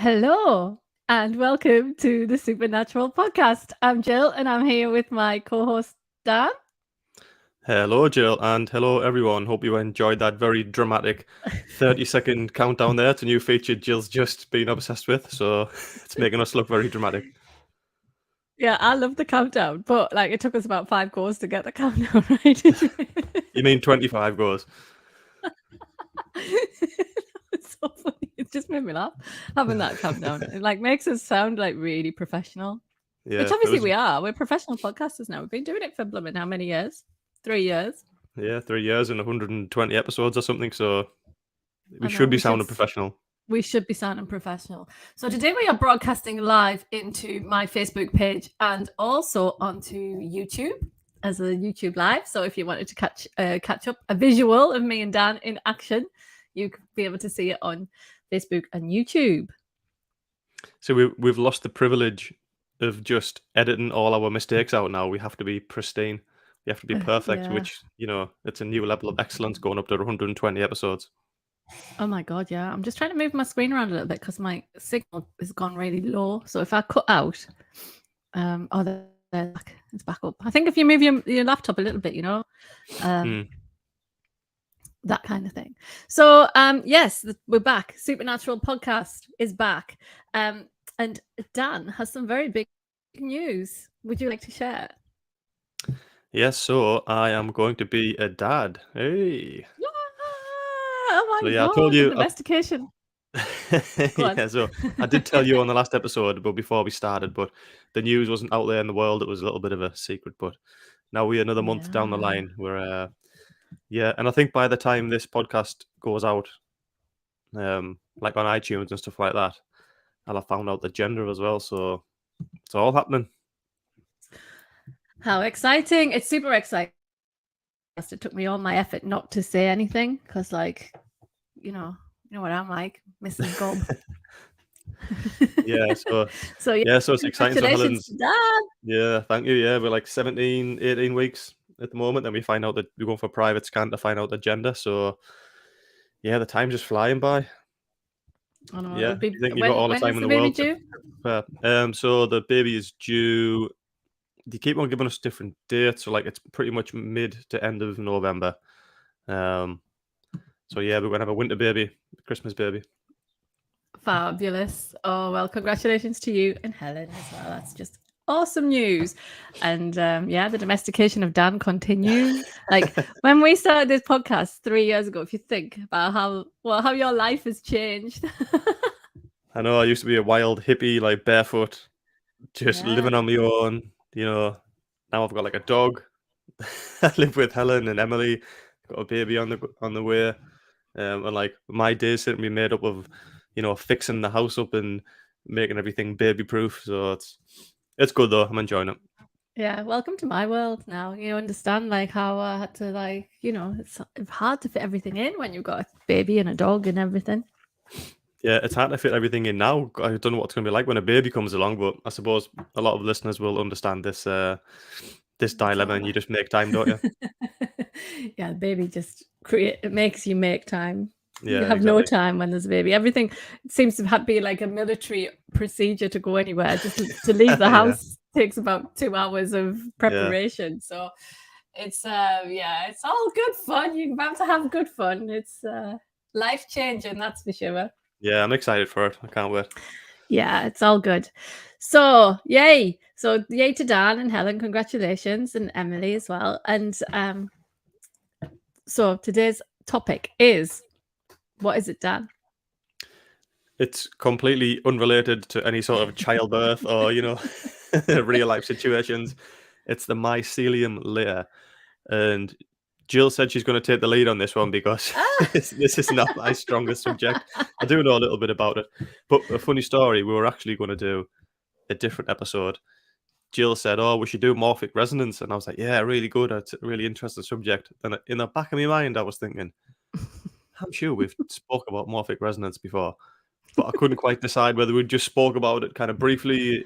Hello and welcome to the Supernatural Podcast. I'm Jill and I'm here with my co-host Dan. Hello, Jill, and hello, everyone. Hope you enjoyed that very dramatic 30-second countdown there to new feature Jill's just been obsessed with. So it's making us look very dramatic. Yeah, I love the countdown, but like it took us about 5 goes to get the countdown right. You mean 25 goes? It's so funny. It just made me laugh having that countdown. It like makes us sound like really professional. Yeah, Which it obviously was, we are. We're professional podcasters now. We've been doing it for blooming how many years? 3 years. yeah, 3 years and 120 episodes or something. So we I know, should be sounding professional. We should be sounding professional. So today we are broadcasting live into my Facebook page and also onto YouTube as a YouTube live. So if you wanted to catch up a visual of me and Dan in action, you could be able to see it on Facebook and YouTube. So we've lost the privilege of just editing all our mistakes out now. We have to be pristine. We have to be perfect, Yeah. which, it's a new level of excellence going up to 120 episodes. Oh my God, yeah. I'm just trying to move my screen around a little bit because my signal has gone really low. So if I cut out, it's back up. I think if you move your laptop a little bit, that kind of thing. So yes, we're back. Supernatural Podcast is back. And Dan has some very big news. Would you like to share? Yes, so I am going to be a dad. Hey. Oh my So God, I told you. domestication. Go on. Yeah, so I did tell you on the last episode, but before we started, but the news wasn't out there in the world. It was a little bit of a secret, but now we're another month down the line. We're and I think by the time this podcast goes out, like on iTunes and stuff like that, I'll have found out the gender as well. So it's all happening. How exciting. It's super exciting. It took me all my effort not to say anything because, like, you know what I'm like, Mrs. Gob. Yeah, so it's exciting. So Congratulations, Dan. Yeah, thank you. Yeah, we're like 17, 18 weeks at the moment, and we find out that we're going for a private scan to find out the gender. So yeah, the time's just flying by. I know, Yeah, you think you've got all the time in the baby world. due? So the baby is due. They keep on giving us different dates, so like it's pretty much mid to end of November. So yeah, we're gonna have a winter baby, Christmas baby. Fabulous. Oh well, congratulations to you and Helen as well. That's just awesome news. And the domestication of Dan continues. Like when we started this podcast 3 years ago, if you think about how your life has changed. I know I used to be a wild hippie, like barefoot, just living on my own. Now I've got like a dog. I live with Helen and Emily. Got a baby on the way, and like my days seem to be made up of, fixing the house up and making everything baby proof. So it's good though. I'm enjoying it. Yeah, welcome to my world now. You understand like how I had to it's hard to fit everything in when you've got a baby and a dog and everything. Yeah, it's hard to fit everything in now. I don't know what it's going to be like when a baby comes along, but I suppose a lot of listeners will understand this dilemma, and you just make time, don't you? Yeah, the baby just makes you make time. Yeah, you have no time when there's a baby. Everything seems to be like a military procedure to go anywhere. Just to leave the house takes about 2 hours of preparation. Yeah. So it's it's all good fun. You have to have good fun. It's life changing, that's for sure. Yeah, I'm excited for it. I can't wait. Yeah, it's all good. So yay! So yay to Dan and Helen, congratulations, and Emily as well. And so today's topic is, what is it, Dan? It's completely unrelated to any sort of childbirth or, real life situations. It's the mycelium layer. And Jill said she's going to take the lead on this one because this is not my strongest subject. I do know a little bit about it. But a funny story, we were actually going to do a different episode. Jill said, "Oh, we should do morphic resonance." And I was like, yeah, really good. It's a really interesting subject. And in the back of my mind, I was thinking, I'm sure we've spoke about morphic resonance before. But I couldn't quite decide whether we just spoke about it kind of briefly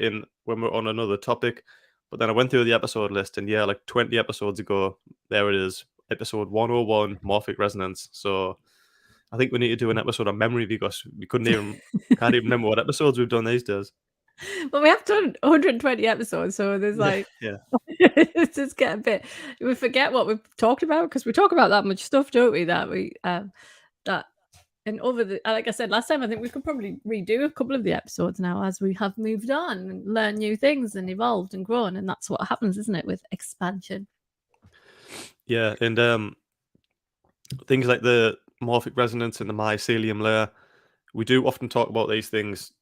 when we're on another topic. But then I went through the episode list, and yeah, like 20 episodes ago, there it is, episode 101, morphic resonance. So I think we need to do an episode on memory because we can't even remember what episodes we've done these days. Well, we have done 120 episodes, so there's like Yeah. it's just get a bit. We forget what we've talked about because we talk about that much stuff, don't we? That and over the like I said last time, I think we could probably redo a couple of the episodes now as we have moved on and learned new things and evolved and grown, and that's what happens, isn't it, with expansion? Yeah, and things like the morphic resonance and the mycelium layer, we do often talk about these things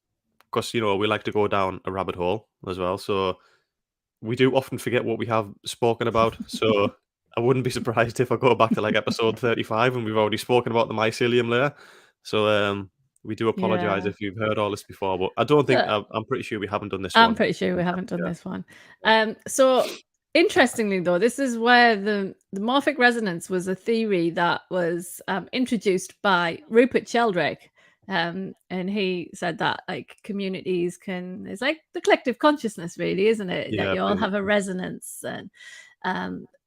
because we like to go down a rabbit hole as well. So we do often forget what we have spoken about. So I wouldn't be surprised if I go back to like episode 35 and we've already spoken about the mycelium layer. So we do apologize Yeah. if you've heard all this before, but I don't think So I'm pretty sure we haven't done this I'm one. pretty sure we haven't done Yeah. this one. So interestingly, though, this is where the morphic resonance was a theory that was introduced by Rupert Sheldrake. And he said that like communities it's like the collective consciousness, really, isn't it? That Yeah, you all pretty have much. a resonance. And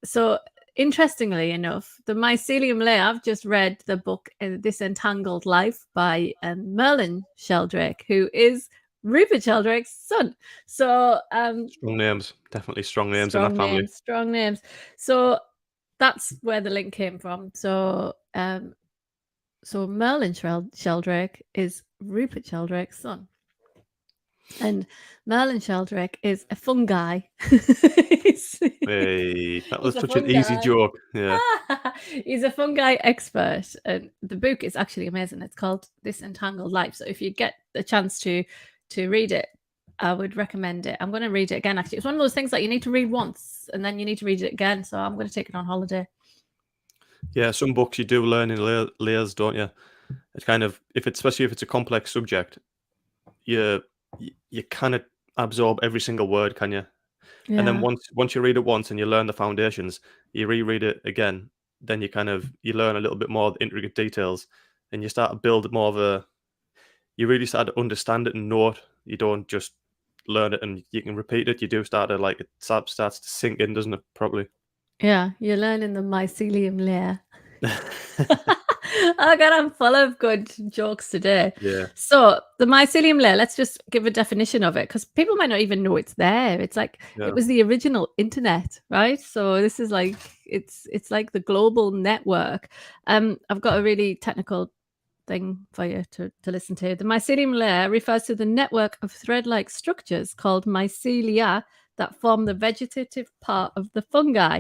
so interestingly enough, the mycelium layer, I've just read the book This Entangled Life by Merlin Sheldrake, who is Rupert Sheldrake's son. So Strong names, definitely strong names in that family. strong names. So that's where the link came from. So Merlin Sheldrake is Rupert Sheldrake's son. And Merlin Sheldrake is a fungi. Hey, that was such an easy joke. Yeah. He's a fungi expert, and the book is actually amazing. It's called This Entangled Life. So if you get the chance to read it, I would recommend it. I'm going to read it again. Actually, it's one of those things that you need to read once and then you need to read it again. So I'm going to take it on holiday. Yeah, some books you do learn in layers, don't you? It's kind of especially if it's a complex subject, you kind of absorb every single word, can you? And then Yeah. once you read it once and you learn the foundations, you reread it again, then you learn a little bit more of the intricate details, and you start to build more of you really start to understand it and know it. You don't just learn it and you can repeat it. You do start to it starts to sink in, doesn't it? Probably. Yeah, you're learning the mycelium layer. Oh god, I'm full of good jokes today. Yeah. So the mycelium layer, let's just give a definition of it because people might not even know it's there. It's like Yeah. it was the original internet, right? So this is like it's like the global network. I've got a really technical thing for you to listen to. The mycelium layer refers to the network of thread-like structures called mycelia that form the vegetative part of the fungi.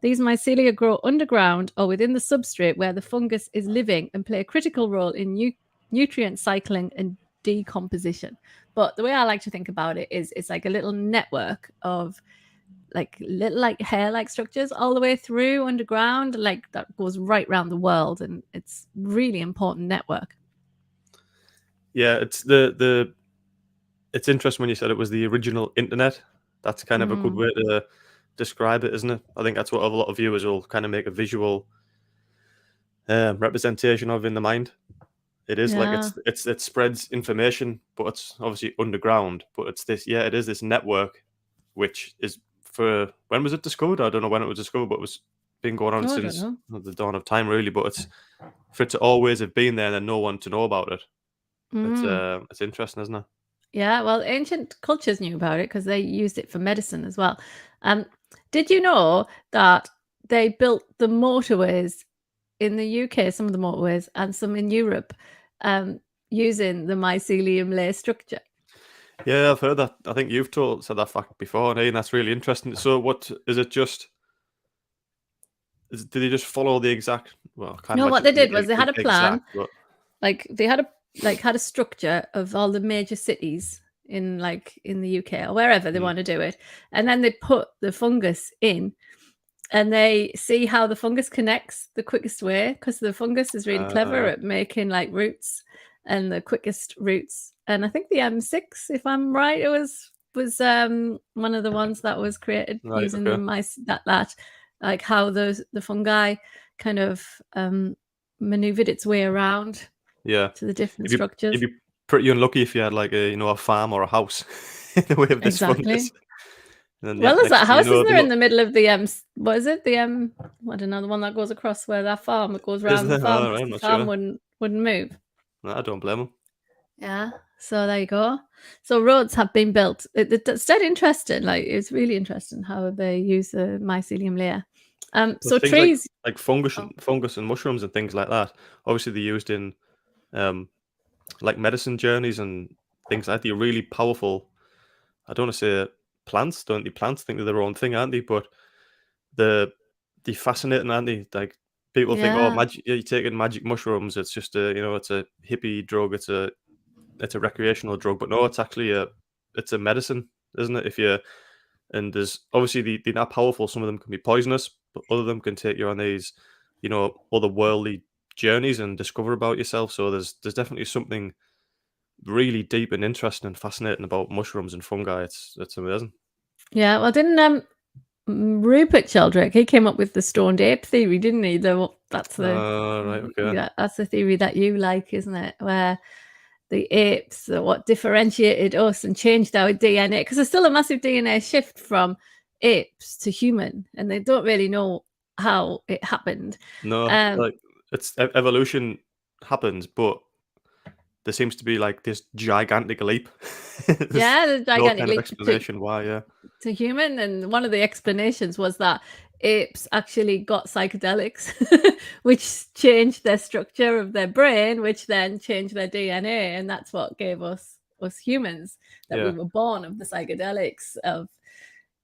These mycelia grow underground or within the substrate where the fungus is living and play a critical role in nutrient cycling and decomposition. But the way I like to think about it is it's like a little network of like little like hair-like structures all the way through underground, like that goes right around the world, and it's really important network. Yeah, it's it's interesting when you said it was the original internet. That's kind of a good way to describe it, isn't it? I think that's what a lot of viewers will kind of make a visual representation of in the mind. It is like Yeah. it spreads information, but it's obviously underground. But it is this network, which is when was it discovered? I don't know when it was discovered, but it was been going on Oh, I don't since know. the dawn of time, really. But it's for it to always have been there and then no one to know about it. It's interesting, isn't it? Yeah, well, ancient cultures knew about it because they used it for medicine as well. Did you know that they built the motorways in the UK, some of the motorways, and some in Europe, using the mycelium layer structure? Yeah, I've heard that. I think you've said that fact before, and that's really interesting. So, what is it? Did they just follow the exact? Well, I can't No, what imagine they it did was they had a plan. exact, but Like they had a structure of all the major cities in the UK or wherever they want to do it, and then they put the fungus in, and they see how the fungus connects the quickest way because the fungus is really clever at making like roots and the quickest roots. And I think the M6, if I'm right, it was one of the ones that was created right, using okay. the mice that like how the fungi kind of maneuvered its way around to the different structures. You'd be pretty unlucky if you had like a farm or a house in the way of this fungus. Exactly. And then Well, there's next that thing you house, know, isn't there, in the middle of the what is it? I don't know, the one that goes across where that farm, it goes is around the there? farm Oh, because I'm the not farm sure. wouldn't wouldn't move. No, I don't blame them. Yeah. So there you go. So roads have been built. It's dead interesting. Like it's really interesting how they use the mycelium layer. But So things like trees. Oh, fungus and mushrooms and things like that. Obviously, they're used in um, like medicine journeys and things like that. They're really powerful. I don't want to say plants. Don't they? Plants think they're their own thing, aren't they? But the they fascinating, aren't they? Like people think, oh, yeah. magic. You're taking magic mushrooms. It's just a it's a hippie drug. It's a recreational drug. But no, it's a medicine, isn't it? If you and there's obviously they're not powerful. Some of them can be poisonous, but other of them can take you on these, otherworldly journeys and discover about yourself. So there's definitely something really deep and interesting and fascinating about mushrooms and fungi. It's amazing. Yeah. Well, didn't Rupert Sheldrake, he came up with the stoned ape theory, didn't he? Right, okay. Yeah, that's the theory that you like, isn't it? Where the apes are what differentiated us and changed our DNA, because there's still a massive DNA shift from apes to human, and they don't really know how it happened. No, Um, like evolution happens, but there seems to be like this gigantic leap. There's yeah, the no gigantic kind of leap explanation why. Yeah, to human, and one of the explanations was that apes actually got psychedelics which changed their structure of their brain, which then changed their DNA, and that's what gave us humans, that we yeah. were born of the psychedelics of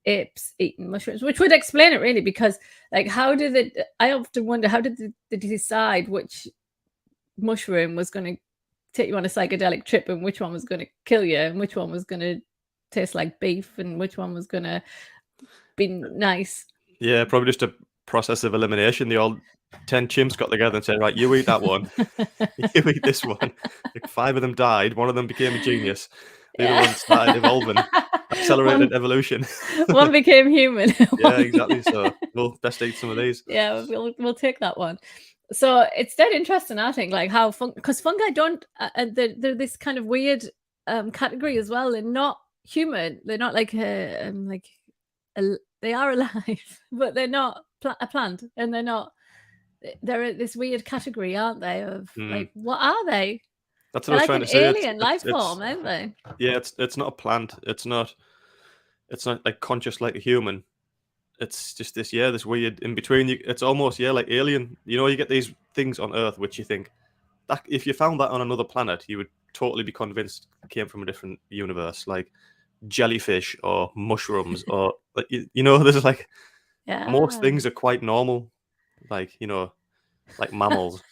apes eating mushrooms, which would explain it really, because like how did it, I often wonder, how did they decide which mushroom was going to take you on a psychedelic trip and which one was going to kill you and which one was going to taste like beef and which one was going to be nice. Yeah, probably just a process of elimination. The old 10 chimps got together and said, right, you eat that one, you eat this one. Like 5 of them died, one of them became a genius, the other Yeah. one started evolving, accelerated one evolution. one became human. Yeah, One, exactly. So we'll best eat some of these. yeah, we'll take that one. So it's dead interesting, I think, like how because fungi don't they're this kind of weird category as well. They're not human. They're not like they are alive, but they're not a plant, and they're this weird category, aren't they? Of Mm. like, what are they? That's what I They're was like trying an to say. alien life form, aren't they? Yeah, it's not a plant. It's not like conscious like a human. It's just this weird in between. It's almost like alien. You get these things on Earth which you think that if you found that on another planet, you would totally be convinced it came from a different universe, like jellyfish or mushrooms or like there's like most Yeah. things are quite normal, like like mammals.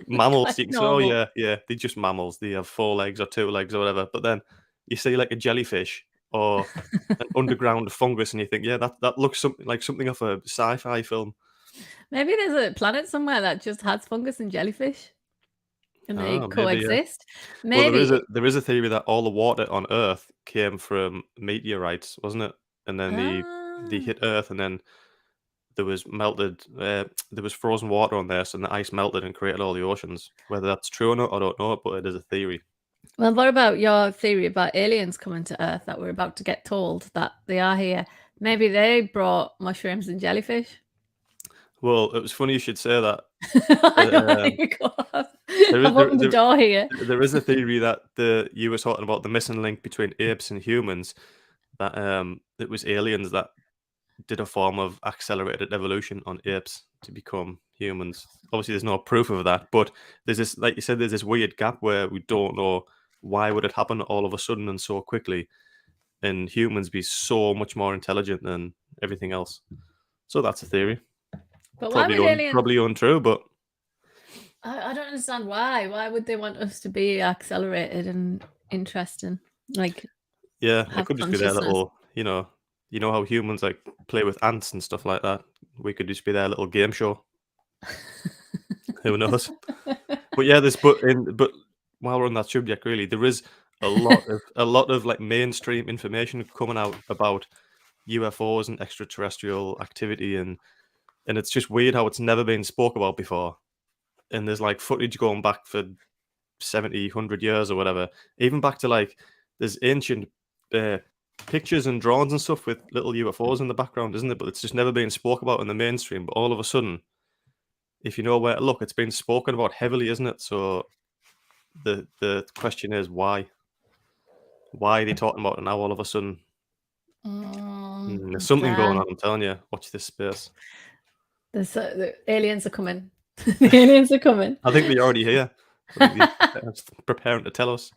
Mammals, Quite you can say, oh normal. yeah, they're just mammals. They have 4 legs or 2 legs or whatever. But then you see like a jellyfish or an underground fungus, and you think, yeah, that looks something like something off a sci-fi film. Maybe there's a planet somewhere that just has fungus and jellyfish and they Oh, maybe yeah. coexist. Well, Maybe. there is a theory that all the water on Earth came from meteorites, wasn't it? And then they Ah. hit Earth, and then there was melted, there was frozen water on there, so the ice melted and created all the oceans. Whether that's true or not, I don't know, but it is a theory. Well, what about your theory about aliens coming to Earth that we're about to get told that they are here? Maybe they brought mushrooms and jellyfish. Well, it was funny you should say that. I know, I Um, think we got. there is I've opened the door here. there is a theory that you were talking about the missing link between apes and humans, that it was aliens that did a form of accelerated evolution on apes to become humans. Obviously, there's no proof of that, but there's this, like you said, there's this weird gap where we don't know why would it happen all of a sudden and so quickly, and humans be so much more intelligent than everything else. So that's a theory. But why would aliens? Probably untrue, but I don't understand why. Why would they want us to be accelerated and interesting? Like yeah, it have could just be their consciousness. little, how humans like play with ants and stuff like that. We could just be their little game show. Who knows? But yeah, but while we're on that subject, really, there is a lot of like mainstream information coming out about UFOs and extraterrestrial activity, and it's just weird how it's never been spoke about before. And there's like footage going back for 70, 100 years or whatever, even back to like there's ancient uh, pictures and drawings and stuff with little UFOs in the background, isn't it? But it's just never been spoke about in the mainstream. But all of a sudden, if you know where to look, it's been spoken about heavily, isn't it? So the question is why? Why are they talking about it now all of a sudden? There's something going on, I'm telling you. Watch this space. The aliens are coming. The aliens are coming. I think they're already here. I think they're preparing to tell us.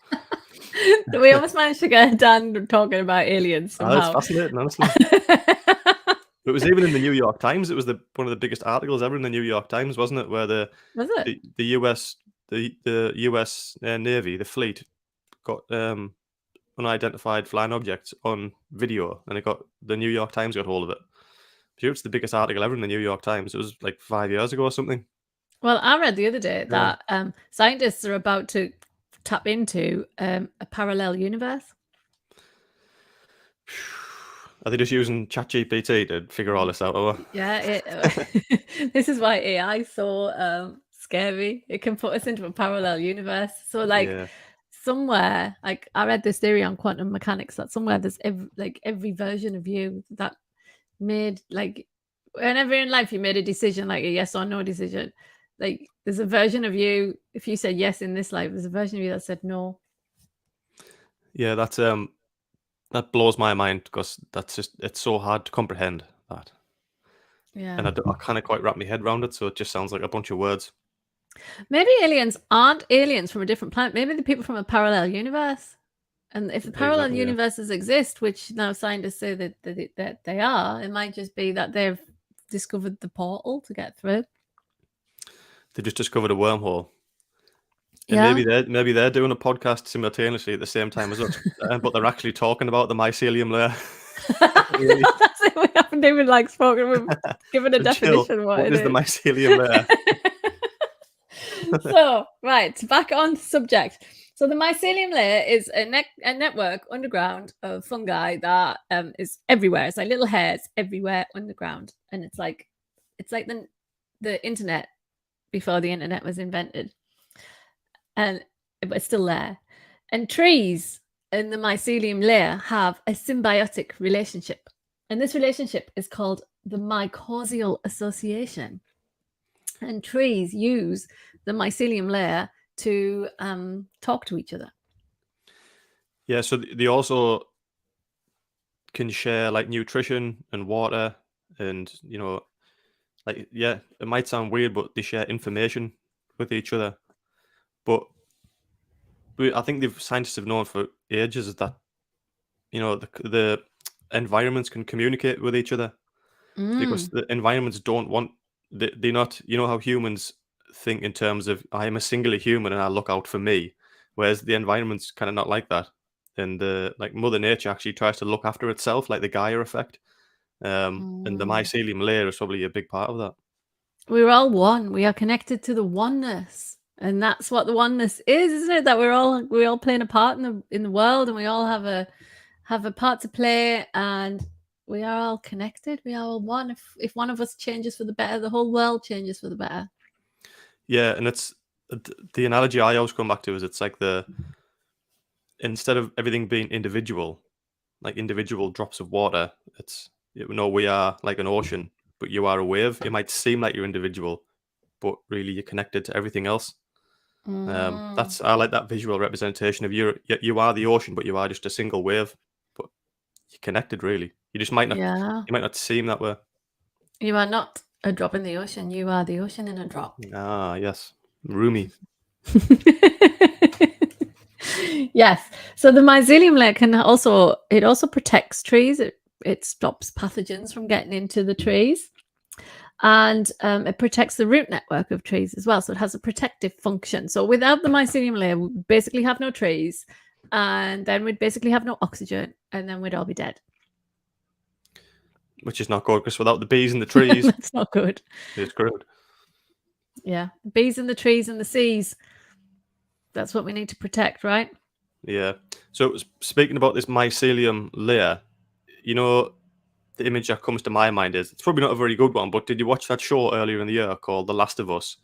We almost managed to get Dan talking about aliens somehow. That's fascinating, honestly. It was even in the New York Times. It was one of the biggest articles ever in the New York Times, wasn't it? Where the US Navy, the fleet, got unidentified flying objects on video, and the New York Times got hold of it. Sure, it's the biggest article ever in the New York Times. It was like 5 years ago or something. Well, I read the other day that scientists are about to tap into a parallel universe. Are they just using ChatGPT to figure all this out? Or? Yeah, this is why AI is so scary. It can put us into a parallel universe. So, somewhere, like I read this theory on quantum mechanics that somewhere there's every version of you that made, like, whenever in life you made a decision, like a yes or no decision, like there's a version of you. If you said yes in this life, there's a version of you that said no. Yeah, that blows my mind because it's so hard to comprehend that. Yeah, and I can't quite wrap my head around it, so it just sounds like a bunch of words. Maybe aliens aren't aliens from a different planet. Maybe the people from a parallel universe. And if the parallel universes exist, which now scientists say that they are, it might just be that they've discovered the portal to get through. They just discovered a wormhole. And maybe they're doing a podcast simultaneously at the same time as us, but they're actually talking about the mycelium layer. That's it. We haven't even spoken. We've given a definition. What is the mycelium layer? So, right, back on subject. So the mycelium layer is a network underground of fungi that is everywhere. It's like little hairs everywhere underground, and it's like the internet before the internet was invented, but it's still there. And trees in the mycelium layer have a symbiotic relationship, and this relationship is called the mycorrhizal association. And trees use the mycelium layer to talk to each other. Yeah, so they also can share nutrition and water, and it might sound weird, but they share information with each other. But I think scientists have known for ages that the environments can communicate with each other because the environments don't want they're not, how humans think in terms of I am a singular human and I look out for me, whereas the environment's kind of not like that. And Mother Nature actually tries to look after itself, like the Gaia effect. And the mycelium layer is probably a big part of that. We're all one. We are connected to the oneness, and that's what the oneness is, isn't it? That we're all playing a part in the world, and we all have a part to play, and we are all connected. We are all one. If one of us changes for the better, the whole world changes for the better. Yeah, and it's the analogy I always come back to is it's like instead of everything being individual, like individual drops of water, we are like an ocean, but you are a wave. It might seem like you're individual, but really you're connected to everything else. I like that visual representation of you are the ocean, but you are just a single wave, but you're connected. Really, you just might not. Yeah. You might not seem that way. You are not a drop in the ocean. You are the ocean in a drop. Ah, yes, Rumi. Yes. So the mycelium layer also protects trees. It stops pathogens from getting into the trees, and it protects the root network of trees as well. So it has a protective function. So without the mycelium layer, we basically have no trees, and then we'd basically have no oxygen, and then we'd all be dead. Which is not good, because without the bees and the trees, it's not good. It's good. Yeah, the bees and the trees and the seas. That's what we need to protect, right? Yeah. So speaking about this mycelium layer, the image that comes to my mind is, it's probably not a very good one, but did you watch that show earlier in the year called The Last of Us,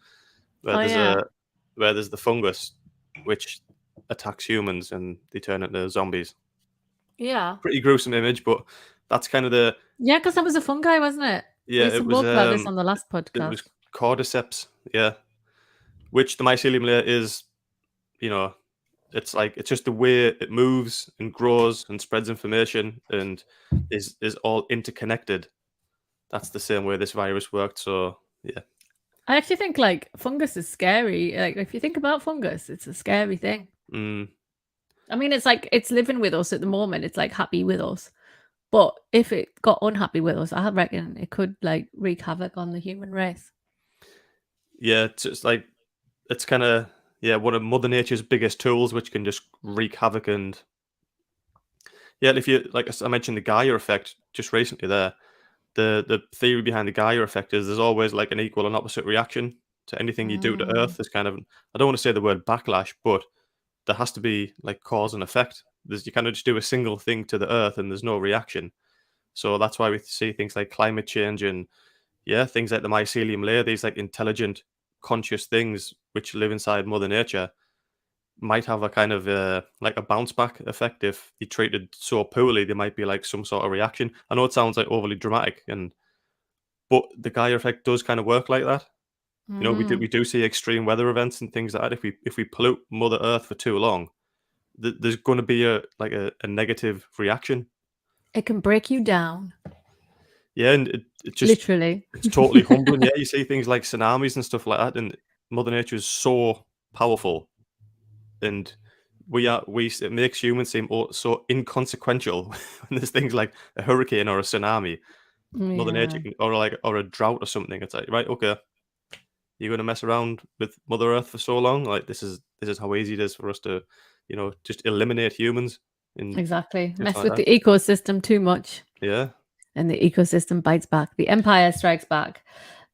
where there's the fungus which attacks humans and they turn into zombies? Yeah. Pretty gruesome image, but that's kind of because that was a fungi, wasn't it? Yeah, we spoke about this on the last podcast. It was cordyceps, Yeah, which the mycelium layer is, you know, it's just the way it moves and grows and spreads information and is all interconnected. That's the same way this virus worked. So yeah. I actually think like fungus is scary. Like if you think about fungus, it's a scary thing. Mm, I mean, it's like it's living with us at the moment. It's like happy with us. But if it got unhappy with us, I reckon it could like wreak havoc on the human race. yeah, it's like it's kind of yeah one of Mother Nature's biggest tools, which can just wreak havoc. And yeah, if you like I mentioned the Gaia effect just recently there, the theory behind the Gaia effect is there's always like an equal and opposite reaction to anything you do to Mm. Earth. There's kind of, I don't want to say the word backlash, but there has to be like cause and effect. There's you kind of just do a single thing to the Earth and there's no reaction. So that's why we see things like climate change and yeah, things like the mycelium layer, these like intelligent, conscious things which live inside Mother Nature might have a kind of like a bounce back effect. If you treated so poorly, there might be like some sort of reaction. I know it sounds like overly dramatic, and but the Gaia effect does kind of work like that. You know, Mm. we do see extreme weather events and things like that. If we pollute Mother Earth for too long, there's going to be a negative reaction. It can break you down, Yeah, and it just literally. it's totally humbling. Yeah, you see things like tsunamis and stuff like that, and Mother Nature is so powerful, and it makes humans seem so inconsequential when there's things like a hurricane or a tsunami. Mother Nature Yeah, can, or a drought or something. It's like right, okay, you're gonna mess around with Mother Earth for so long. Like this is how easy it is for us to, just eliminate humans and exactly. just Mess like with that. the ecosystem too much, Yeah, and the ecosystem bites back. The empire strikes back.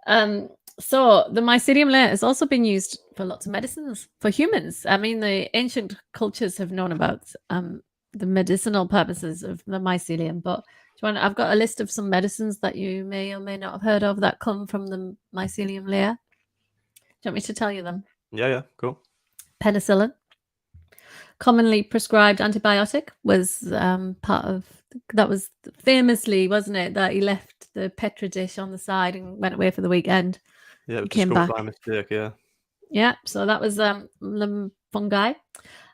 Um, so the mycelium layer has also been used for lots of medicines for humans. I mean, the ancient cultures have known about the medicinal purposes of the mycelium. But do you want? I've got a list of some medicines that you may or may not have heard of that come from the mycelium layer. Do you want me to tell you them? yeah, yeah. Cool. Penicillin, commonly prescribed antibiotic, was part of that. Was famously, wasn't it, that he left the petri dish on the side and went away for the weekend. Yeah, it He was came discovered by back. mistake. Yeah. Yeah, so that was fungi.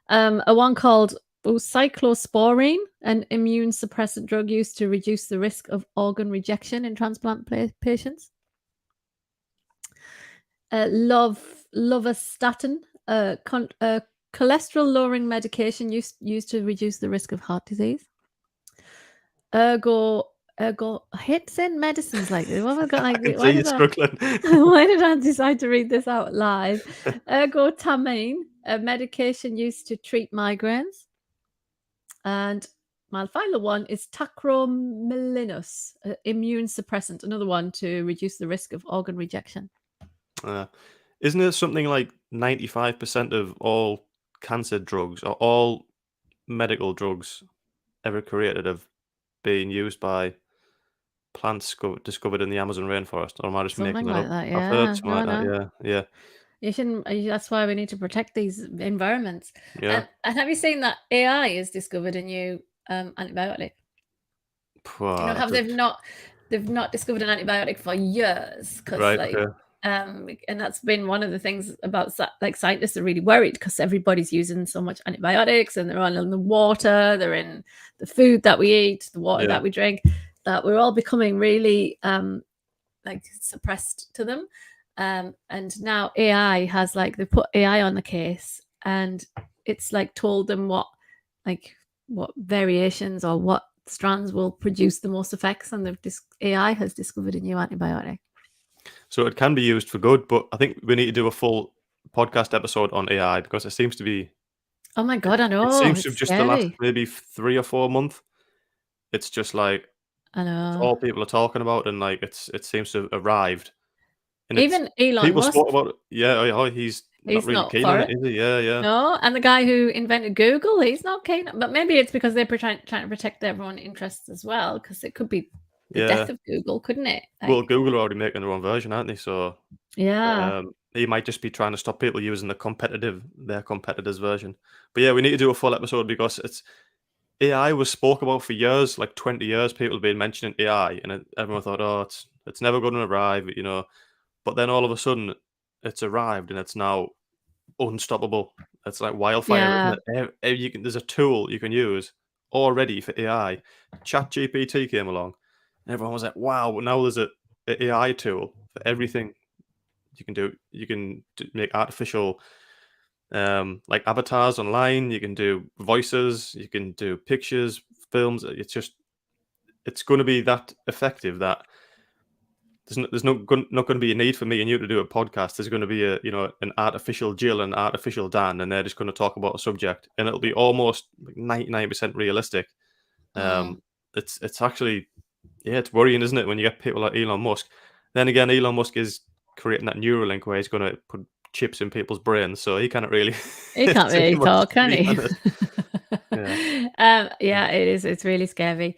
A one called cyclosporine, an immune suppressant drug used to reduce the risk of organ rejection in transplant patients. Lovastatin, cholesterol lowering medication used to reduce the risk of heart disease. Ergo, I hate saying medicines like this. What have I got? I Like, can why see you did I? struggling. Why did I decide to read this out live? Ergotamine, a medication used to treat migraines. And my final one is tacrolimus, an immune suppressant, another one to reduce the risk of organ rejection. Uh, isn't it something like 95% of all cancer drugs or all medical drugs ever created have been used by plants discovered in the Amazon rainforest? Or am I just Something making that like up? that, I've heard yeah. something No, like that. no. Yeah, yeah, You shouldn't. That's why we need to protect these environments. yeah. And have you seen that AI has discovered a new antibiotic? You know, Wow, have they've not discovered an antibiotic for years because right. like Okay. and that's been one of the things about like scientists are really worried because everybody's using so much antibiotics and they're all in the water, they're in the food that we eat, the water Yeah. that we drink, that we're all becoming really like suppressed to them. And now AI has like they put AI on the case and it's like told them like what variations or what strands will produce the most effects, and AI has discovered a new antibiotic. So it can be used for good, but I think we need to do a full podcast episode on AI because it seems to be Oh my it, god, I it know, seems to it's have just the last scary. maybe 3 or 4 months. It's just like I it's know. all people are talking about, and like it seems to have arrived, and it's Even Elon people Musk, spoke about it. Yeah, he's not he's really not keen for on it, it. is he? Yeah, yeah, No, and the guy who invented Google, he's not keen. But maybe it's because they're trying to protect their own interests as well, because it could be the yeah. death of Google, couldn't it? Well, Like, Google are already making their own version, aren't they? So yeah. he might just be trying to stop people using their competitors' version. But yeah, we need to do a full episode because it's AI was spoke about for years, like 20 years. People have been mentioning AI, and everyone thought, oh, it's never going to arrive, But then all of a sudden, it's arrived and it's now unstoppable. It's like wildfire, Yeah. isn't it? There's a tool you can use already for AI. ChatGPT came along, and everyone was like, "Wow!" Now there's a AI tool for everything you can do. You can make artificial like avatars online. You can do voices. You can do pictures, films. It's going to be that effective that not going to be a need for me and you to do a podcast. There's going to be an artificial Jill and an artificial Dan, and they're just going to talk about a subject, and it'll be almost 99% realistic. Mm. It's actually, yeah, it's worrying, isn't it, when you get people like Elon Musk. Then again, Elon Musk is creating that Neuralink where he's going to put chips in people's brains, so he can't really He can't say really much, talk, to can be he? honest. Yeah. Yeah, it is. It's really scary.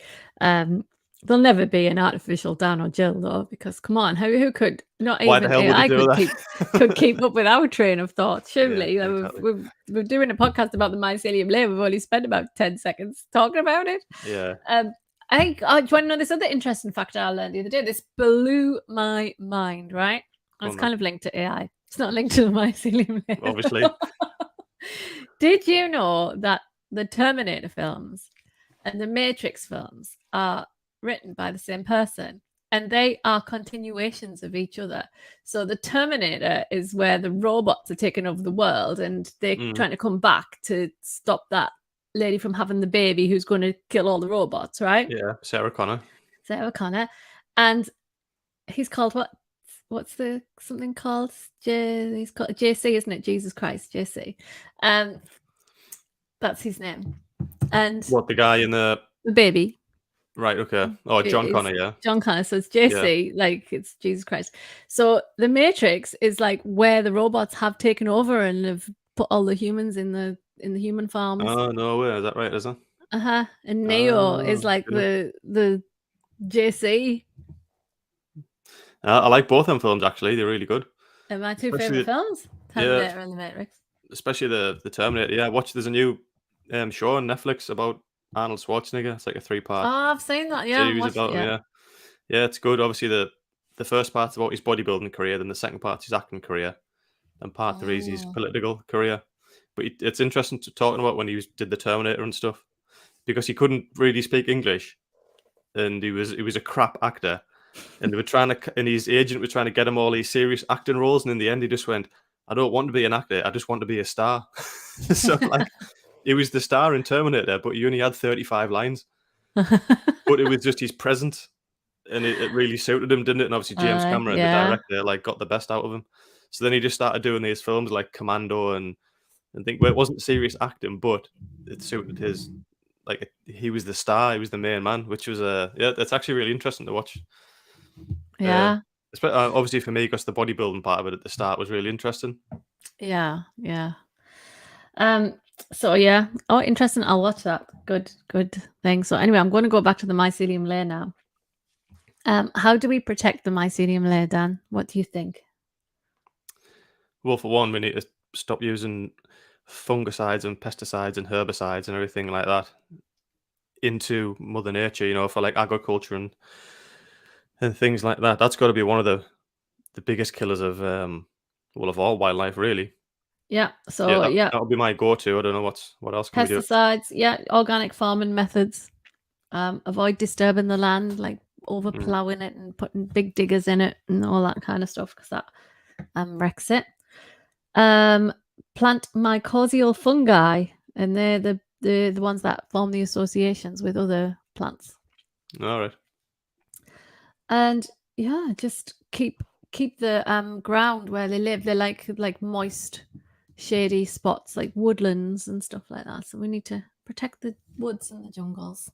There'll never be an artificial Dan or Jill though, because come on, who could not Why the even hell would they AI do could that? keep up with our train of thought? Yeah, Surely, exactly. we're doing a podcast about the mycelium layer. We've only spent about 10 seconds talking about it. Yeah. I think, do you want to know this other interesting fact I learned the other day? This blew my mind, right? And it's On then, kind of linked to AI. It's not linked to the mycelium layer. obviously. Did you know that the Terminator films and the Matrix films are written by the same person? And they are continuations of each other. So the Terminator is where the robots are taking over the world and they're trying to come back to stop that lady from having the baby who's going to kill all the robots, right? Yeah, Sarah Connor. Sarah Connor. And he's called what? What's the something called? He's called JC, isn't it? Jesus Christ, JC. That's his name. And What, the guy in the baby right? Okay. Oh, John is Connor. Yeah. John Connor. So it's Yeah. JC, like it's Jesus Christ. So the Matrix is like where the robots have taken over and have put all the humans in the human farms. Oh, no way. Is that right? Is it? Uh-huh. And Neo is Oh, like good. the JC. I like both them films actually. They're really good. And my two favorite Especially films, yeah, Terminator and the Matrix. especially the Terminator. Yeah, there's a new show on Netflix about Arnold Schwarzenegger. It's like a 3-part Oh, I've seen that. Yeah, I haven't series watched it about him. yet. Yeah, yeah, it's good. Obviously, the first part's about his bodybuilding career, then the second part's his acting career, and part 3 is his political career. But it's interesting to talking about when did the Terminator and stuff, because he couldn't really speak English, and he was a crap actor. And they were and his agent was trying to get him all these serious acting roles, and in the end, he just went, "I don't want to be an actor. I just want to be a star." So, like, he was the star in Terminator, but he only had 35 lines. But it was just his presence, and it really suited him, didn't it? And obviously, James Cameron, the Yeah. director, like got the best out of him. So then he just started doing these films like Commando and think where it wasn't serious acting, but it suited his. Like he was the star, he was the main man, which was yeah, that's actually really interesting to watch. Yeah. Obviously for me, because the bodybuilding part of it at the start was really interesting. Yeah. Yeah. So yeah. Oh, interesting. I'll watch that. Good thing. So anyway, I'm going to go back to the mycelium layer now. How do we protect the mycelium layer, Dan? What do you think? Well, for one, we need to stop using fungicides and pesticides and herbicides and everything like that into Mother Nature, for like agriculture and things like that. That's got to be one of the biggest killers of of all wildlife, really. Yeah. Yeah, So that would be my go-to. I don't know what else can we do. pesticides. Yeah, organic farming methods. Avoid disturbing the land, like over plowing it and putting big diggers in it and all that kind of stuff, because that wrecks it. Plant mycorrhizal fungi, and they're the ones that form the associations with other plants. All right. And yeah, just keep the ground where they live. They're like moist, shady spots, like woodlands and stuff like that. So we need to protect the woods and the jungles.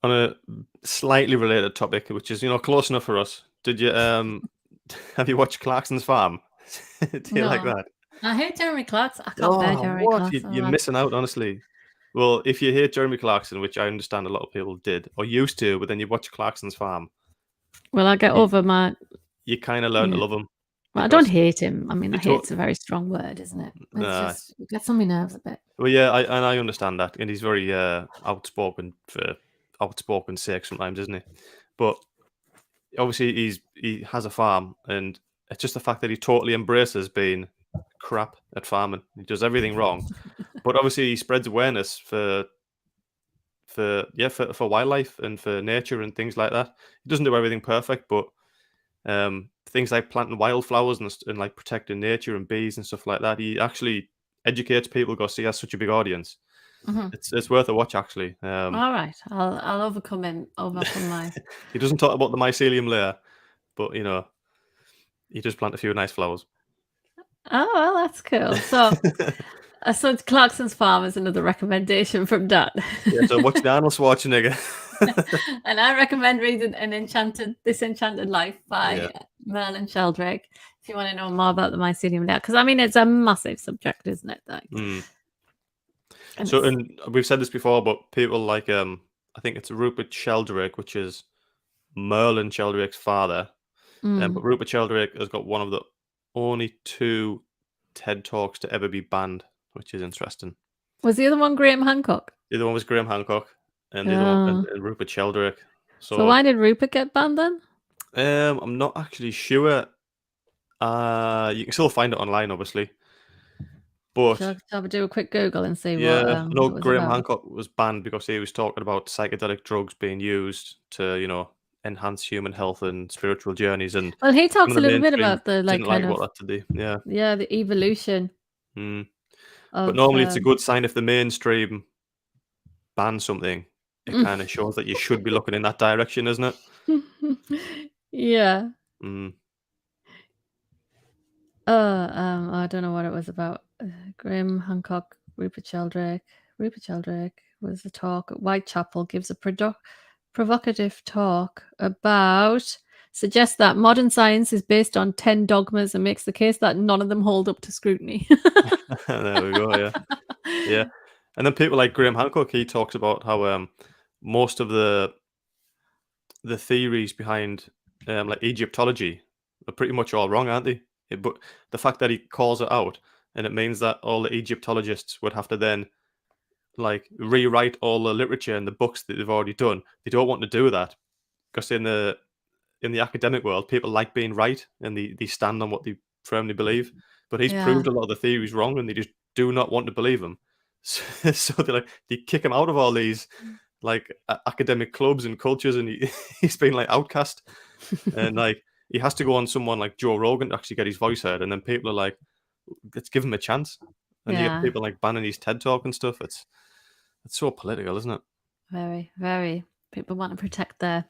On a slightly related topic, which is close enough for us, did you have you watched Clarkson's Farm? Do you like No. that? I hate Jeremy Clarkson. I can't bear Jeremy What? Clarkson. You're missing out, honestly. Well, if you hate Jeremy Clarkson, which I understand a lot of people did or used to, but then you watch Clarkson's Farm, Well, I get over my. you kind of learn to love him. Well, I don't hate him. I mean, You hate's a very strong word, isn't it? It's Nah. just it gets on my nerves a bit. Well, yeah, I understand that, and he's very outspoken for outspoken sake sometimes, isn't he? But obviously, he has a farm, and it's just the fact that he totally embraces being crap at farming. He does everything wrong, but obviously he spreads awareness for wildlife and for nature and things like that. He doesn't do everything perfect, but things like planting wildflowers and like protecting nature and bees and stuff like that. He actually educates people because he has such a big audience. Mhm. It's worth a watch actually. All right, I'll overcome my. He doesn't talk about the mycelium layer, but he does plant a few nice flowers. Oh well, that's cool. So Clarkson's Farm is another recommendation from Dan. Yeah, so watch the Arnold Schwarzenegger. And I recommend reading This Enchanted Life by Yeah. Merlin Sheldrake if you want to know more about the mycelium layer, because I mean it's a massive subject, isn't it? Like, and we've said this before, but people like I think it's Rupert Sheldrake, which is Merlin Sheldrake's father. But Rupert Sheldrake has got one of the only 2 TED Talks to ever be banned, which is interesting. Was the other one Graham Hancock? The other one was Graham Hancock, and the other one and Rupert Sheldrake. So why did Rupert get banned then? I'm not actually sure. You can still find it online, obviously. But Shall I do a quick Google and see yeah, what I know it was Graham about? Hancock was banned because he was talking about psychedelic drugs being used to, enhance human health and spiritual journeys. And Well, he some talks of a the little bit mainstream about the didn't like kind what of that to do. Yeah. the evolution But of. normally it's a good sign if the mainstream ban something. It kind of shows that you should be looking in that direction, isn't it? Yeah. Mm. I don't know what it was about. Graham Hancock, Rupert Sheldrake. Rupert Sheldrake was a talk at Whitechapel, gives a provocative talk about, suggests that modern science is based on 10 dogmas and makes the case that none of them hold up to scrutiny. There we go. Yeah, yeah. And then people like Graham Hancock, he talks about how most of the theories behind like Egyptology are pretty much all wrong, aren't they? But the fact that he calls it out, and it means that all the Egyptologists would have to then like rewrite all the literature and the books that they've already done. They don't want to do that because in the academic world, people like being right and they stand on what they firmly believe. But he's Yeah. proved a lot of the theories wrong, and they just do not want to believe them. So they kick him out of all these like academic clubs and cultures, and he's been like outcast, and like he has to go on someone like Joe Rogan to actually get his voice heard, and then people are like, let's give him a chance. And you get Yeah. people like banning his TED talk and stuff. It's so political, isn't it? Very, very. People want to protect their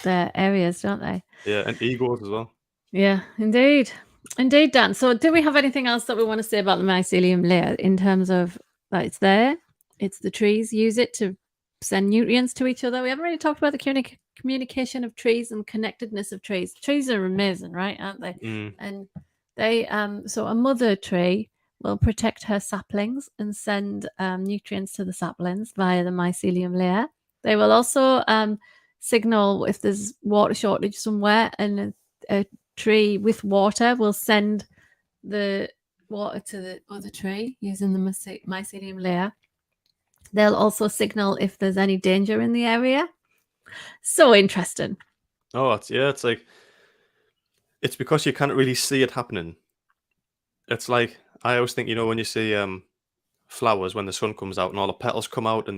areas, don't they? Yeah, and egos as well. Yeah, indeed. Indeed, Dan. So do we have anything else that we want to say about the mycelium layer in terms of that it's there, it's the trees use it to send nutrients to each other? We haven't really talked about the communication of trees and connectedness of trees. Trees are amazing, right? Aren't they? And they so a mother tree will protect her saplings and send nutrients to the saplings via the mycelium layer. They will also signal if there's water shortage somewhere, and a tree with water will send the water to the other tree using the mycelium layer. They'll also signal if there's any danger in the area. So interesting. Oh, it's like it's because you can't really see it happening. It's like I always think, when you see flowers when the sun comes out and all the petals come out and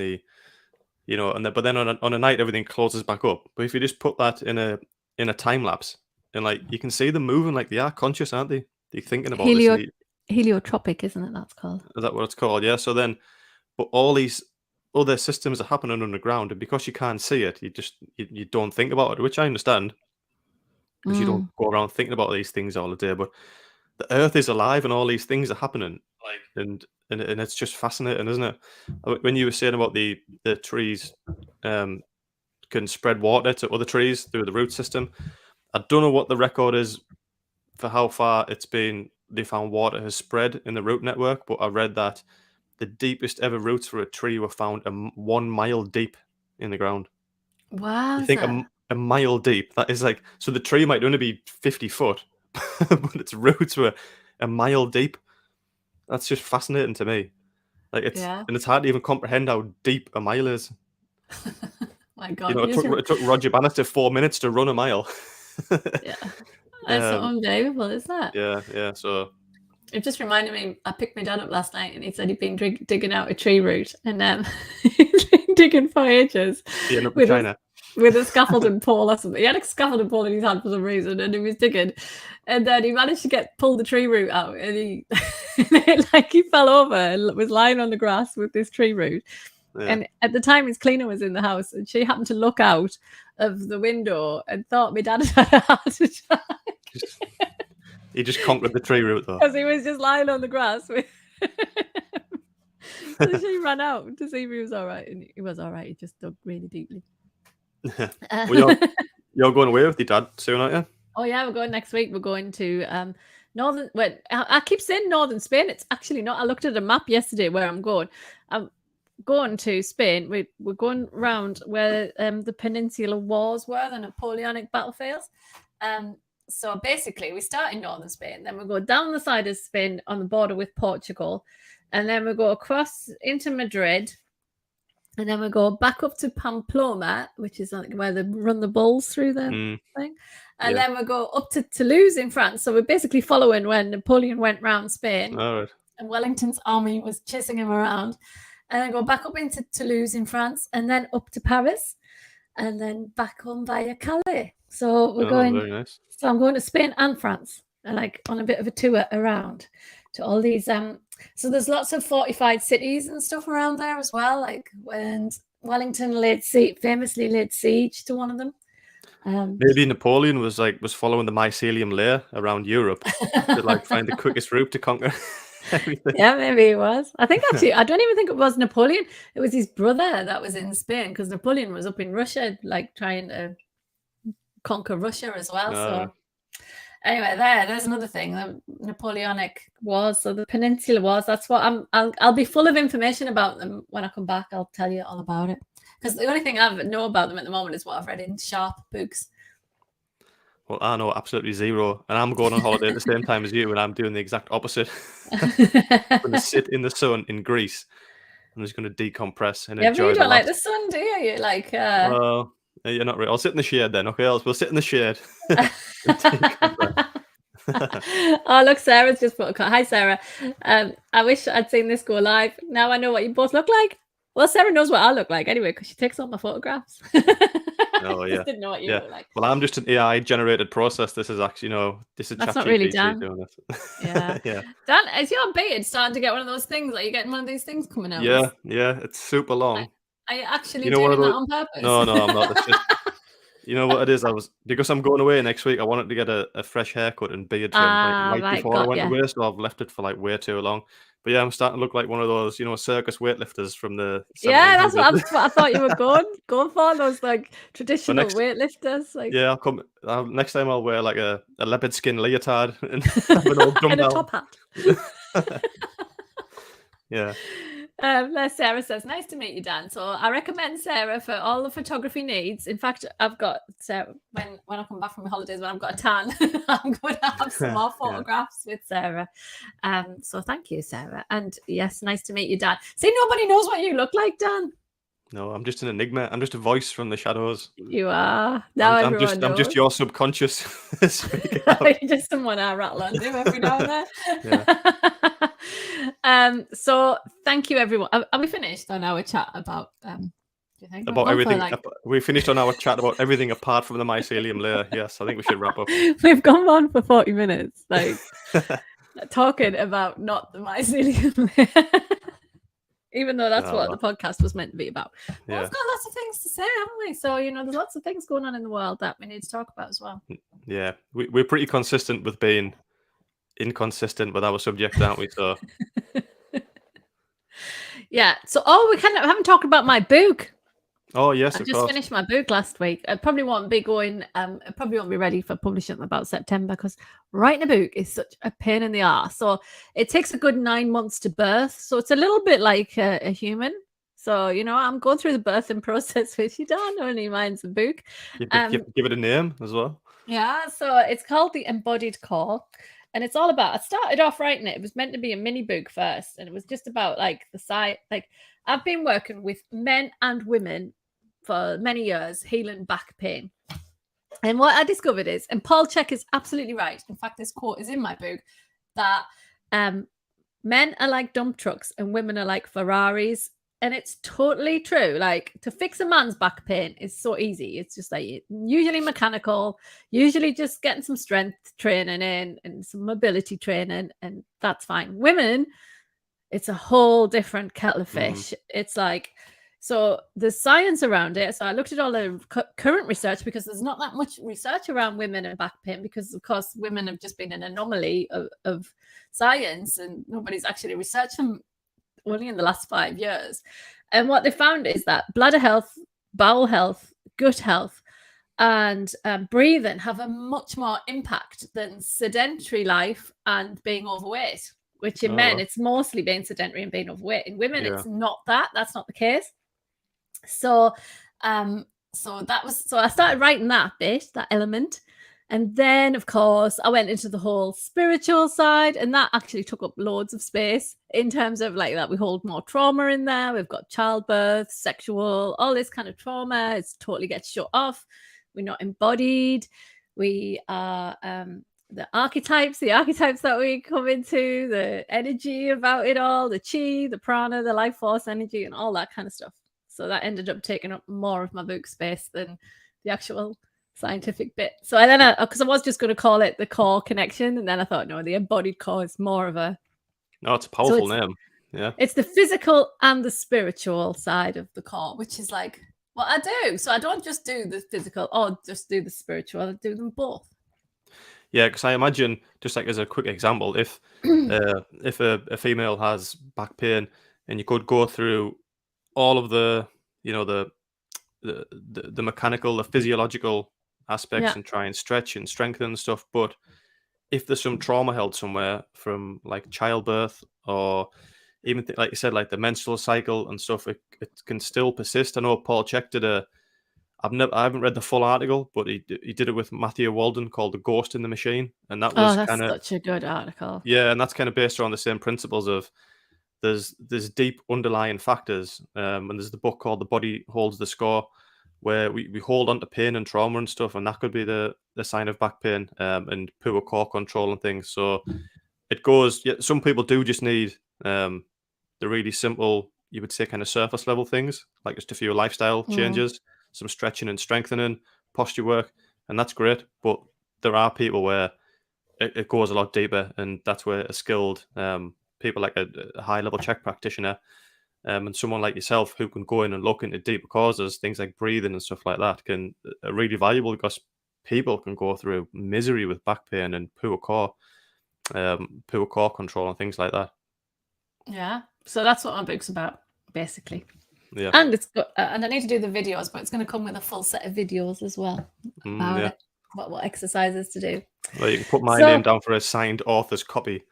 but then on a night everything closes back up. But if you just put that in a time lapse and like you can see them moving, like they are conscious, aren't they? They're thinking about this. Heliotropic, isn't it? That's called. Is that what it's called? Yeah. So then, but all these other systems are happening underground, and because you can't see it, you don't think about it, which I understand because you don't go around thinking about these things all the day. But the Earth is alive, and all these things are happening, and it's just fascinating, isn't it? When you were saying about the trees can spread water to other trees through the root system, I don't know what the record is for how far they found water has spread in the root network, but I read that the deepest ever roots for a tree were found 1 mile deep in the ground. Wow. You think a mile deep? That is like, so the tree might only be 50 foot, but its roots were a mile deep. That's just fascinating to me. Like and it's hard to even comprehend how deep a mile is. My God, it took Roger Bannister 4 minutes to run a mile. Yeah. That's unbelievable, isn't it? Yeah. So it just reminded me. I picked my dad up last night, and he said he'd been digging out a tree root, and he's been digging for ages he ended up in with China. a scaffolding pole or something. He had a scaffolding pole in his hand for some reason, and he was digging, and then he managed to pull the tree root out, and he he fell over and was lying on the grass with this tree root. Yeah. And at the time, his cleaner was in the house, and she happened to look out of the window and thought my dad had a heart attack. He just conquered the tree root, though. Because he was just lying on the grass. So she ran out to see if he was all right. And he was all right. He just dug really deeply. Well, you're going away with your dad soon, aren't you? Oh, yeah. We're going next week. We're going to northern... Well, I keep saying northern Spain. It's actually not. I looked at a map yesterday where I'm going. I'm going to Spain. We're going around where the Peninsular Wars were, the Napoleonic battlefields. So basically, we start in northern Spain, then we go down the side of Spain on the border with Portugal, and then we go across into Madrid, and then we go back up to Pamplona, which is like where they run the bulls through the thing, and then we go up to Toulouse in France. So we're basically following when Napoleon went round Spain, and Wellington's army was chasing him around, and then go back up into Toulouse in France, and then up to Paris, and then back home via Calais. So we're going. Very nice. So I'm going to Spain and France, like on a bit of a tour around to all these. So there's lots of fortified cities and stuff around there as well. Like when Wellington famously laid siege to one of them. Maybe Napoleon was following the mycelium layer around Europe to find the quickest route to conquer everything. Yeah, maybe he was. I think actually, I don't even think it was Napoleon. It was his brother that was in Spain, because Napoleon was up in Russia, trying to conquer Russia as well. So anyway, there's another thing, the Napoleonic Wars, so the Peninsular Wars. That's what I'll be full of information about them when I come back. I'll tell you all about it, because the only thing I know about them at the moment is what I've read in sharp books. Well, I know absolutely zero, and I'm going on holiday at the same time as you, and I'm doing the exact opposite. I'm going to sit in the sun in Greece. I'm just going to decompress and enjoy. You don't like the sun, do you? You like well, you're not really. I'll sit in the shade then. Okay, we'll sit in the shade. Oh, look, Sarah's just put a... Hi, Sarah. I wish I'd seen this go live. Now I know what you both look like. Well, Sarah knows what I look like anyway, because she takes all my photographs. Oh, yeah. Just didn't know what you look like. Well, I'm just an AI-generated process. This is actually, this is that's not really Dan. Doing this. Yeah. Yeah. Dan, is your beard starting to get one of those things? Like, you're getting one of these things coming out? Yeah, it's super long. Are you actually doing that on purpose? No, I'm not. It's just, you know what it is? Because I'm going away next week, I wanted to get a fresh haircut and beard trim right before I went away, so I've left it for way too long. But yeah, I'm starting to look like one of those, circus weightlifters from the 1700s. Yeah, that's what I thought you were going for, those traditional weightlifters. Yeah, I'll come next time. I'll wear a leopard skin leotard and have an old and a top hat. Yeah. Sarah says, nice to meet you, Dan. So I recommend Sarah for all the photography needs. In fact, I've got Sarah, when I come back from my holidays, when I've got a tan, I'm going to have some more photographs with Sarah. So thank you, Sarah. And yes, nice to meet you, Dan. See, nobody knows what you look like, Dan. No, I'm just an enigma. I'm just a voice from the shadows. You are. Now I'm just your subconscious. You're just someone I rattle on to every now and then. Yeah. So thank you, everyone. Are we finished on our chat about do you think? About everything? We finished on our chat about everything apart from the mycelium layer. Yes, I think we should wrap up. We've gone on for 40 minutes, talking about not the mycelium layer. Even though that's what the podcast was meant to be about. Well, we've got lots of things to say, haven't we? So, there's lots of things going on in the world that we need to talk about as well. Yeah, we're pretty consistent with being inconsistent with our subject, aren't we? So, yeah. So, we haven't talked about my book. Oh yes, I just finished my book last week. I probably won't be going. It probably won't be ready for publishing about September, because writing a book is such a pain in the arse. So it takes a good 9 months to birth. So it's a little bit like a human. So I'm going through the birthing process with you, Dan. Only mine's a book. Give it a name as well. Yeah. So it's called The Embodied Core. And it's all about, I started off writing it. It was meant to be a mini book first. And it was just about the side. I've been working with men and women for many years, healing back pain. And what I discovered is, and Paul Check is absolutely right. In fact, this quote is in my book, that men are like dump trucks and women are like Ferraris. And it's totally true. Like, to fix a man's back pain is so easy. It's just like usually mechanical, usually just getting some strength training in and some mobility training, and that's fine. Women, it's a whole different kettle of fish. It's like, so the science around it. So I looked at all the current research, because there's not that much research around women and back pain, because of course women have just been an anomaly of science, and nobody's actually researched them only in the last 5 years. And what they found is that bladder health, bowel health, gut health, and breathing have a much more impact than sedentary life and being overweight, which in men, it's mostly being sedentary and being overweight. In women, it's not that. That's not the case. So I started writing that bit, that element. And then, of course, I went into the whole spiritual side, and that actually took up loads of space in terms of like that we hold more trauma in there. We've got childbirth, sexual, all this kind of trauma. It totally gets shut off. We're not embodied. We are the archetypes that we come into, the energy about it all, the chi, the prana, the life force energy, and all that kind of stuff. So that ended up taking up more of my book space than the actual scientific bit. So because I was just going to call it the core connection, and then I thought, no, the embodied core is more of a... No, it's a powerful name. Yeah. It's the physical and the spiritual side of the core, which is like what I do. So I don't just do the physical or just do the spiritual. I do them both. Yeah, because I imagine, just like as a quick example, if a female has back pain, and you could go through all of the, the mechanical, the physiological aspects, and try and stretch and strengthen and stuff, but if there's some trauma held somewhere from like childbirth, or even like you said, like the menstrual cycle and stuff, it can still persist. I know Paul Check did I haven't read the full article, but he did it with Matthew Walden, called The Ghost in the Machine, and that was that's such a good article. Yeah, and that's kind of based around the same principles of there's deep underlying factors, and there's the book called The Body Holds the Score, where we hold on to pain and trauma and stuff, and that could be the sign of back pain, and poor core control and things. So it goes. Yeah, some people do just need the really simple, you would say, kind of surface level things, like just a few lifestyle changes, some stretching and strengthening, posture work, and that's great. But there are people where it goes a lot deeper, and that's where a skilled people like a high level Czech practitioner, and someone like yourself who can go in and look into deeper causes, things like breathing and stuff like that, can are really valuable, because people can go through misery with back pain and poor core control and things like that. Yeah, so that's what my book's about, basically. Yeah, and it's got, and I need to do the videos, but it's going to come with a full set of videos as well about it, what exercises to do. Well, you can put my name down for a signed author's copy.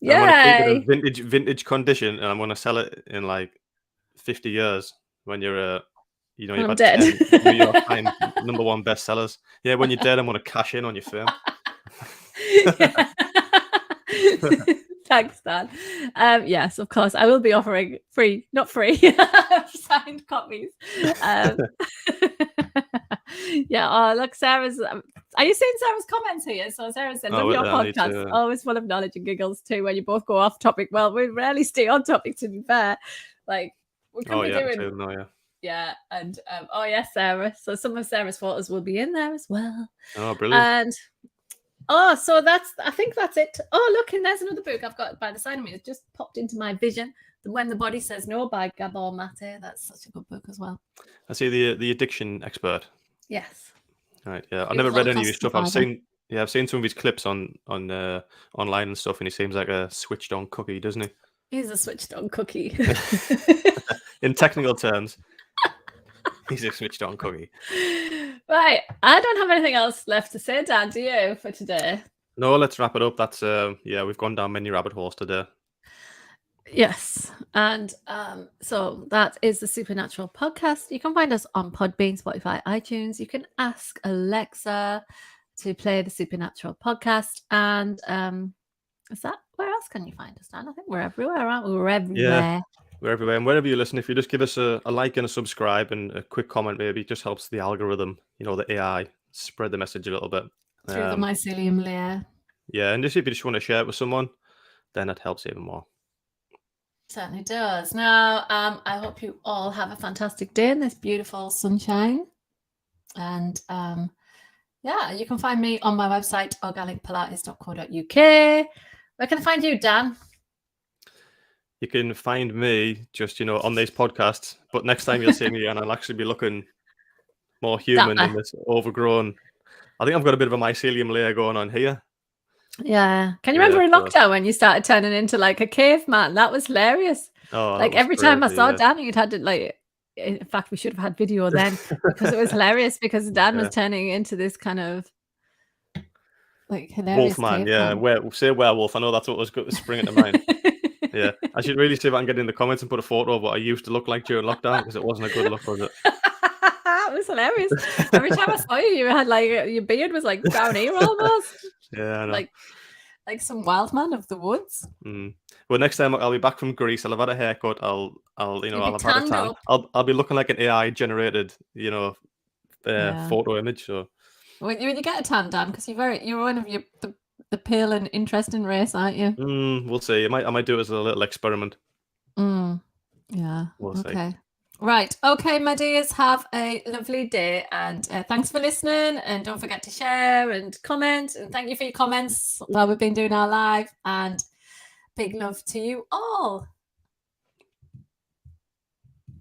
Yeah, I'm going to keep it a vintage condition, and I'm going to sell it in like 50 years when you're you've had dead. 10 New York Times #1 bestsellers. Yeah, when you're dead, I'm going to cash in on your firm. Thanks, Dan. Yes, of course, I will be offering not free, signed copies. Yeah. Oh, look, Sarah's. Are you seeing Sarah's comments here? So Sarah said, "Love your podcast, always full of knowledge and giggles too." When you both go off topic, well, we rarely stay on topic. To be fair, like we could be doing. Yeah, and oh yes, Sarah. So some of Sarah's photos will be in there as well. Oh, brilliant! And so I think that's it. Oh, look, and there's another book I've got by the side of me. It just popped into my vision. When the Body Says No by Gabor Mate. That's such a good book as well. I see the addiction expert. Yes. Right. Yeah, I've never read any of his stuff. I've seen some of his clips on online and stuff, and he seems like a switched on cookie, doesn't he? He's a switched on cookie. In technical terms, he's a switched on cookie. Right. I don't have anything else left to say, Dan. Do you, for today? No, let's wrap it up. That's we've gone down many rabbit holes today. Yes. And so that is the Supernatural podcast. You can find us on Podbean, Spotify, iTunes. You can ask Alexa to play the Supernatural podcast. And where else can you find us, Dan? I think we're everywhere, aren't we? We're everywhere. Yeah, we're everywhere. And wherever you listen, if you just give us a like and a subscribe and a quick comment, maybe it just helps the algorithm, the AI, spread the message a little bit. Through the mycelium layer. Yeah, and if you just want to share it with someone, then it helps even more. Certainly does. Now, I hope you all have a fantastic day in this beautiful sunshine. And yeah, you can find me on my website, organicpilates.co.uk. Where can I find you, Dan? You can find me just, on these podcasts. But next time you'll see me, and I'll actually be looking more human than this overgrown. I think I've got a bit of a mycelium layer going on here. Yeah. Can you remember in lockdown when you started turning into like a caveman? That was hilarious. Oh, like every time I saw Dan, you'd had to like. In fact, we should have had video then because it was hilarious. Because Dan was turning into this kind of like hilarious Wolfman. caveman. Yeah, say werewolf. I know that's what was springing to mind. Yeah, I should really see if I can get in the comments and put a photo of what I used to look like during lockdown, because it wasn't a good look, was it? It was hilarious. Every time I saw you, you had like your beard was like down here almost. Yeah, I know. Like some wild man of the woods. Well, next time I'll be back from Greece. I'll have had a haircut. I'll have had a tan. I'll be looking like an AI generated, photo image. So when you get a tan, Dan, because you're one of the pale and interesting race, aren't you? We'll see. I might do it as a little experiment. Yeah. We'll see. Right. Okay, my dears, have a lovely day, and thanks for listening, and don't forget to share and comment, and thank you for your comments while we've been doing our live, and big love to you all.